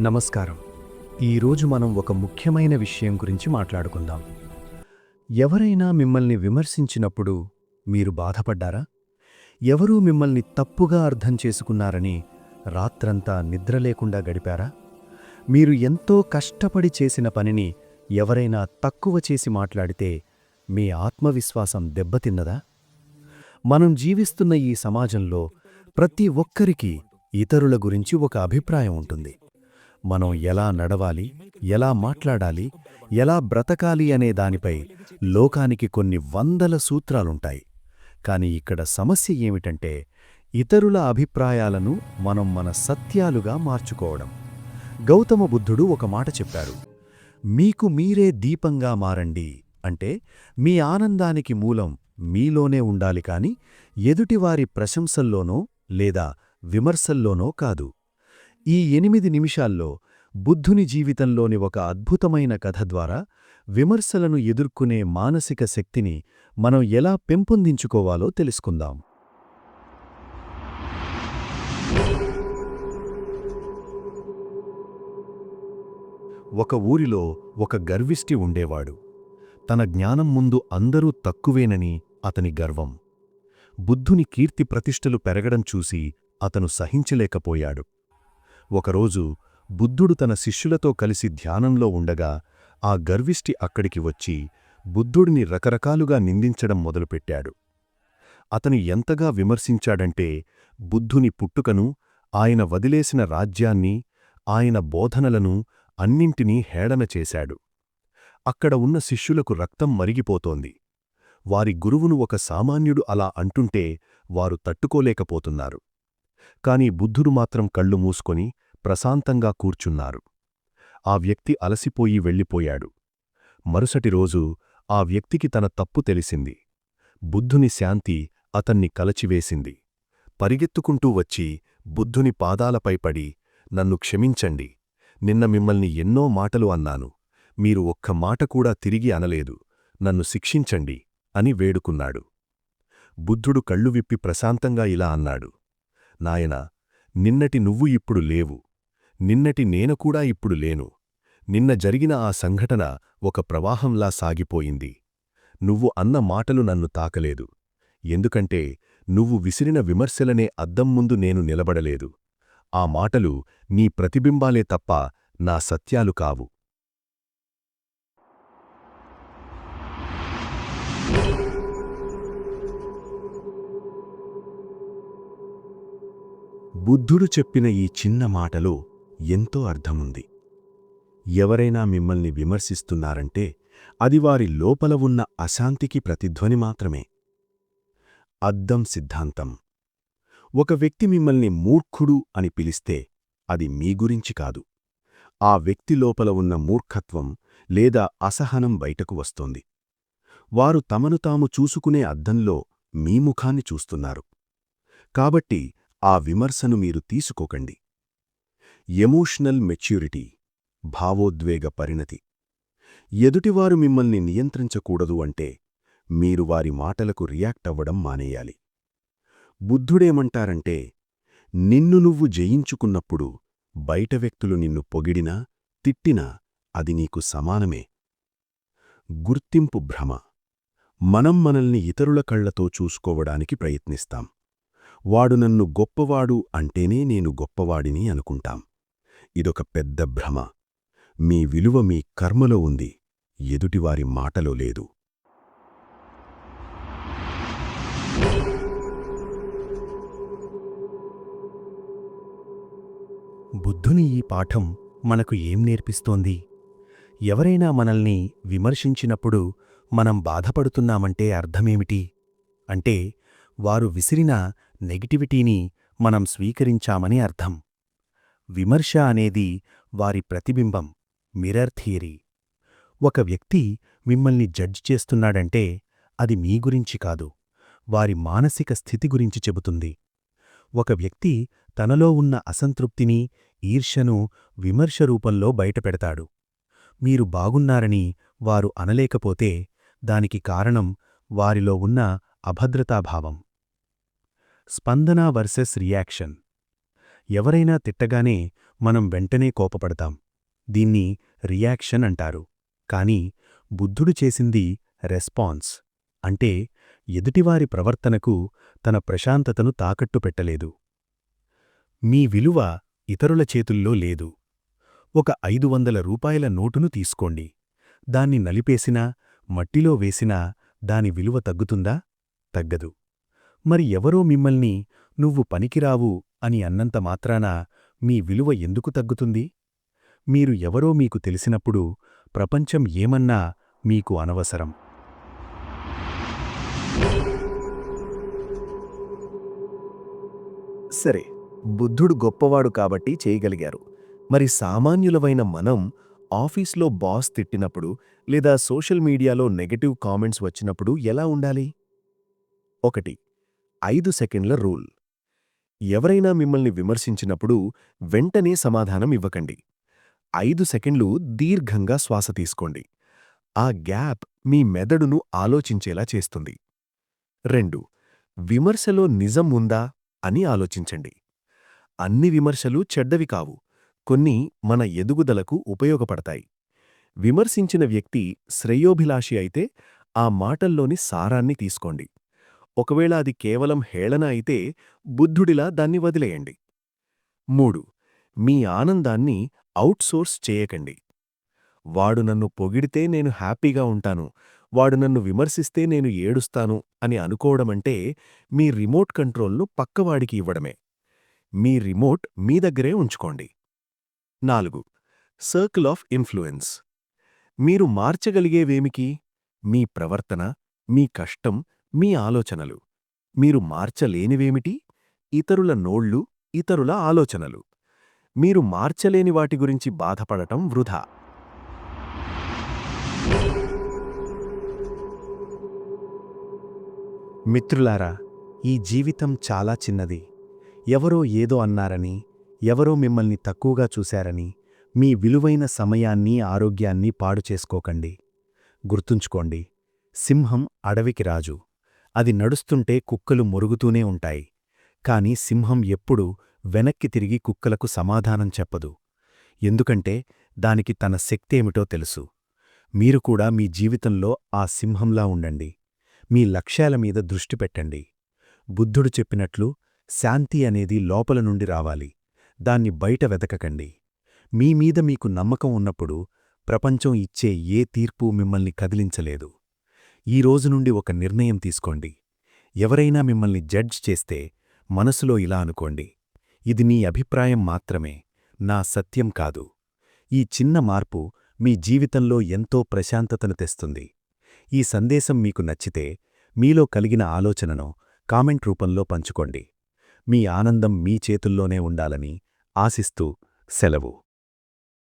నమస్కారం. ఈరోజు మనం ఒక ముఖ్యమైన విషయం గురించి మాట్లాడుకుందాం. ఎవరైనా మిమ్మల్ని విమర్శించినప్పుడు మీరు బాధపడ్డారా? ఎవరూ మిమ్మల్ని తప్పుగా అర్థం చేసుకున్నారని రాత్రంతా నిద్రలేకుండా గడిపారా? మీరు ఎంతో కష్టపడి చేసిన పనిని ఎవరైనా తక్కువ చేసి మాట్లాడితే మీ ఆత్మవిశ్వాసం దెబ్బతిన్నదా? మనం జీవిస్తున్న ఈ సమాజంలో ప్రతి ఒక్కరికీ ఇతరుల గురించి ఒక అభిప్రాయం ఉంటుంది. మనం ఎలా నడవాలి, ఎలా మాట్లాడాలి, ఎలా బ్రతకాలి అనే దానిపై లోకానికి కొన్ని వందల సూత్రాలుంటాయి. కాని ఇక్కడ సమస్య ఏమిటంటే, ఇతరుల అభిప్రాయాలను మనం మన సత్యాలుగా మార్చుకోవడం. గౌతమ బుద్ధుడు ఒక మాట చెప్పారు, మీకు మీరే దీపంగా మారండి. అంటే మీ ఆనందానికి మూలం మీలోనే ఉండాలి కాని ఎదుటివారి ప్రశంసల్లోనో లేదా విమర్శల్లోనో కాదు. ఈ 8 నిమిషాల్లో బుద్ధుని జీవితంలోని ఒక అద్భుతమైన కథ ద్వారా విమర్శలను ఎదుర్కొనే మానసిక శక్తిని మనం ఎలా పెంపొందించుకోవాలో తెలుసుకుందాం. ఒక ఊరిలో ఒక గర్విష్టి ఉండేవాడు. తన జ్ఞానం ముందు అందరూ తక్కువేనని అతని గర్వం. బుద్ధుని కీర్తి ప్రతిష్టలు పెరగడం చూసి అతను సహించలేకపోయాడు. ఒకరోజు బుద్ధుడు తన శిష్యులతో కలిసి ధ్యానంలో ఉండగా ఆ గర్విష్టి అక్కడికి వచ్చి బుద్ధుడిని రకరకాలుగా నిందించడం మొదలుపెట్టాడు. అతను ఎంతగా విమర్శించాడంటే బుద్ధుని పుట్టుకను, ఆయన వదిలేసిన రాజ్యాన్ని, ఆయన బోధనలను అన్నింటినీ హేళన చేశాడు. అక్కడ ఉన్న శిష్యులకు రక్తం మరిగిపోతోంది. వారి గురువును ఒక సామాన్యుడు అలా అంటుంటే వారు తట్టుకోలేకపోతున్నారు. కాని బుద్ధుడు మాత్రం కళ్ళు మూసుకొని ప్రశాంతంగా కూర్చున్నారు. ఆ వ్యక్తి అలసిపోయి వెళ్ళిపోయాడు. మరుసటి రోజు ఆ వ్యక్తికి తన తప్పు తెలిసింది. బుద్ధుని శాంతి అతన్ని కలచివేసింది. పరిగెత్తుకుంటూ వచ్చి బుద్ధుని పాదాలపై పడి, నన్ను క్షమించండి, నిన్న మిమ్మల్ని ఎన్నో మాటలు అన్నాను, మీరు ఒక్క మాట కూడా తిరిగి అనలేదు, నన్ను శిక్షించండి అని వేడుకున్నాడు. బుద్ధుడు కళ్ళు విప్పి ప్రశాంతంగా ఇలా అన్నాడు, నాయనా, నిన్నటి నువ్వు ఇప్పుడు లేవు, నిన్నటి నేను కూడా ఇప్పుడు లేను. నిన్న జరిగిన ఆ సంఘటన ఒక ప్రవాహంలా సాగిపోయింది. నువ్వు అన్న మాటలు నన్ను తాకలేదు. ఎందుకంటే నువ్వు విసిరిన విమర్శలనే అద్దం ముందు నేను నిలబడలేదు. ఆ మాటలు నీ ప్రతిబింబాలే తప్ప నా సత్యాలు కావు. బుద్ధుడు చెప్పిన ఈ చిన్న మాటలో ఎంతో అర్థముంది. ఎవరైనా మిమ్మల్ని విమర్శిస్తున్నారంటే అది వారి లోపల ఉన్న అశాంతికి ప్రతిధ్వని మాత్రమే. అద్దం సిద్ధాంతం. ఒక వ్యక్తి మిమ్మల్ని మూర్ఖుడు అని పిలిస్తే అది మీ గురించి కాదు, ఆ వ్యక్తి లోపల ఉన్న మూర్ఖత్వం లేదా అసహనం బయటకు వస్తోంది. వారు తమను తాము చూసుకునే అద్దంలో మీ ముఖాన్ని చూస్తున్నారు. కాబట్టి ఆ విమర్శను మీరు తీసుకోకండి. ఎమోషనల్ మెచ్యూరిటీ, భావోద్వేగ పరిణతి. ఎదుటివారు మిమ్మల్ని నియంత్రించకూడదు అంటే మీరు వారి మాటలకు రియాక్ట్ అవ్వడం మానేయాలి. బుద్ధుడేమంటారంటే, నిన్ను నువ్వు జయించుకున్నప్పుడు బయట వ్యక్తులు నిన్ను పొగిడినా, తిట్టినా అది నీకు సమానమే. గుర్తింపు భ్రమ. మనం మనల్ని ఇతరుల కళ్లతో చూసుకోవడానికి ప్రయత్నిస్తాం. వాడు నన్ను గొప్పవాడు అంటేనే నేను గొప్పవాడిని అనుకుంటాం. ఇదొక పెద్ద భ్రమ. మీ విలువ మీ కర్మలో ఉంది, ఎదుటివారి మాటలో లేదు. బుద్ధుని ఈ పాఠం మనకు ఏం నేర్పిస్తోంది? ఎవరైనా మనల్ని విమర్శించినప్పుడు మనం బాధపడుతున్నామంటే అర్థమేమిటి? అంటే వారు విసిరిన నెగటివిటీని మనం స్వీకరించామని అర్థం. విమర్శ అనేది వారి ప్రతిబింబం, మిర్రర్ థియరీ. ఒక వ్యక్తి మిమ్మల్ని జడ్జ్ చేస్తున్నాడంటే అది మీ గురించి కాదు, వారి మానసిక స్థితి గురించి చెబుతుంది. ఒక వ్యక్తి తనలో ఉన్న అసంతృప్తిని, ఈర్ష్యను విమర్శ రూపంలో బయటపెడతాడు. మీరు బాగున్నారని వారు అనలేకపోతే దానికి కారణం వారిలో ఉన్న అభద్రతాభావం. స్పందన వర్సెస్ రియాక్షన్. ఎవరైనా తిట్టగానే మనం వెంటనే కోపపడతాం. దీన్ని రియాక్షన్ అంటారు. కానీ బుద్ధుడు చేసింది రెస్పాన్స్. అంటే ఎదుటివారి ప్రవర్తనకు తన ప్రశాంతతను తాకట్టు పెట్టలేదు. మీ విలువ ఇతరుల చేతుల్లో లేదు. ఒక 500 రూపాయల నోటును తీసుకోండి. దాన్ని నలిపేసినా, మట్టిలో వేసినా దాని విలువ తగ్గుతుందా? తగ్గదు. మరి ఎవరో మిమ్మల్ని నువ్వు పనికిరావు అని అన్నంత మాత్రాన మీ విలువ ఎందుకు తగ్గుతుంది? మీరు ఎవరో మీకు తెలిసినప్పుడు ప్రపంచం ఏమన్నా మీకు అనవసరం. సరే, బుద్ధుడు గొప్పవాడు కాబట్టి చేయగలిగారు. మరి సామాన్యులమైన మనం ఆఫీస్లో బాస్ తిట్టినప్పుడు లేదా సోషల్ మీడియాలో నెగటివ్ కామెంట్స్ వచ్చినప్పుడు ఎలా ఉండాలి? 1. 5 సెకండ్ల రూల్. ఎవరైనా మిమ్మల్ని విమర్శించినప్పుడు వెంటనే సమాధానం ఇవ్వకండి. 5 సెకండ్లు దీర్ఘంగా శ్వాస తీసుకోండి. ఆ గ్యాప్ మీ మెదడును ఆలోచించేలా చేస్తుంది. 2. విమర్శలో నిజం ఉందా అని ఆలోచించండి. అన్ని విమర్శలు చెడ్డవి కావు. కొన్ని మన ఎదుగుదలకు ఉపయోగపడతాయి. విమర్శించిన వ్యక్తి శ్రేయోభిలాషి అయితే ఆ మాటల్లోని సారాన్ని తీసుకోండి. ఒకవేళ అది కేవలం హేళన అయితే బుద్ధుడిలా దాన్ని వదిలేయండి. 3. మీ ఆనందాన్ని అవుట్సోర్స్ చేయకండి. వాడు నన్ను పొగిడితే నేను హ్యాపీగా ఉంటాను, వాడు నన్ను విమర్శిస్తే నేను ఏడుస్తాను అని అనుకోవడమంటే మీ రిమోట్ కంట్రోల్ను పక్కవాడికి ఇవ్వడమే. మీ రిమోట్ మీ దగ్గరే ఉంచుకోండి. 4. Circle of influence. మీరు మార్చగలిగేవేమికి? మీ ప్రవర్తన, మీ కష్టం, మీ ఆలోచనలు. మీరు మార్చలేనివేమిటి? ఇతరుల నోళ్ళు, ఇతరుల ఆలోచనలు. మీరు మార్చలేని వాటి గురించి బాధపడటం వృధా. మిత్రులారా, ఈ జీవితం చాలా చిన్నది. ఎవరో ఏదో అన్నారని, ఎవరో మిమ్మల్ని తక్కువగా చూశారని మీ విలువైన సమయాన్ని, ఆరోగ్యాన్ని పాడు చేసుకోకండి. గుర్తుంచుకోండి, సింహం అడవికి రాజు. అది నడుస్తుంటే కుక్కలు మొరుగుతూనే ఉంటాయి. కాని సింహం ఎప్పుడూ వెనక్కి తిరిగి కుక్కలకు సమాధానం చెప్పదు. ఎందుకంటే దానికి తన శక్తేమిటో తెలుసు. మీరు కూడా మీ జీవితంలో ఆ సింహంలా ఉండండి. మీ లక్ష్యాల మీద దృష్టి పెట్టండి. బుద్ధుడు చెప్పినట్లు శాంతి అనేది లోపల నుండి రావాలి. దాన్ని బయట వెతకకండి. మీమీద మీకు నమ్మకం ఉన్నప్పుడు ప్రపంచం ఇచ్చే ఏ తీర్పు మిమ్మల్ని కదిలించలేదు. ఈ రోజు నుండి ఒక నిర్ణయం తీసుకోండి. ఎవరైనా మిమ్మల్ని జడ్జ్ చేస్తే మనసులో ఇలా అనుకోండి: ఇది నీ అభిప్రాయం మాత్రమే, నా సత్యం కాదు. ఈ చిన్న మార్పు మీ జీవితంలో ఎంతో ప్రశాంతతను తెస్తుంది. ఈ సందేశం మీకు నచ్చితే మీలో కలిగిన ఆలోచనను కామెంట్ రూపంలో పంచుకోండి. మీ ఆనందం మీ చేతుల్లోనే ఉండాలని ఆశిస్తూ సెలవు.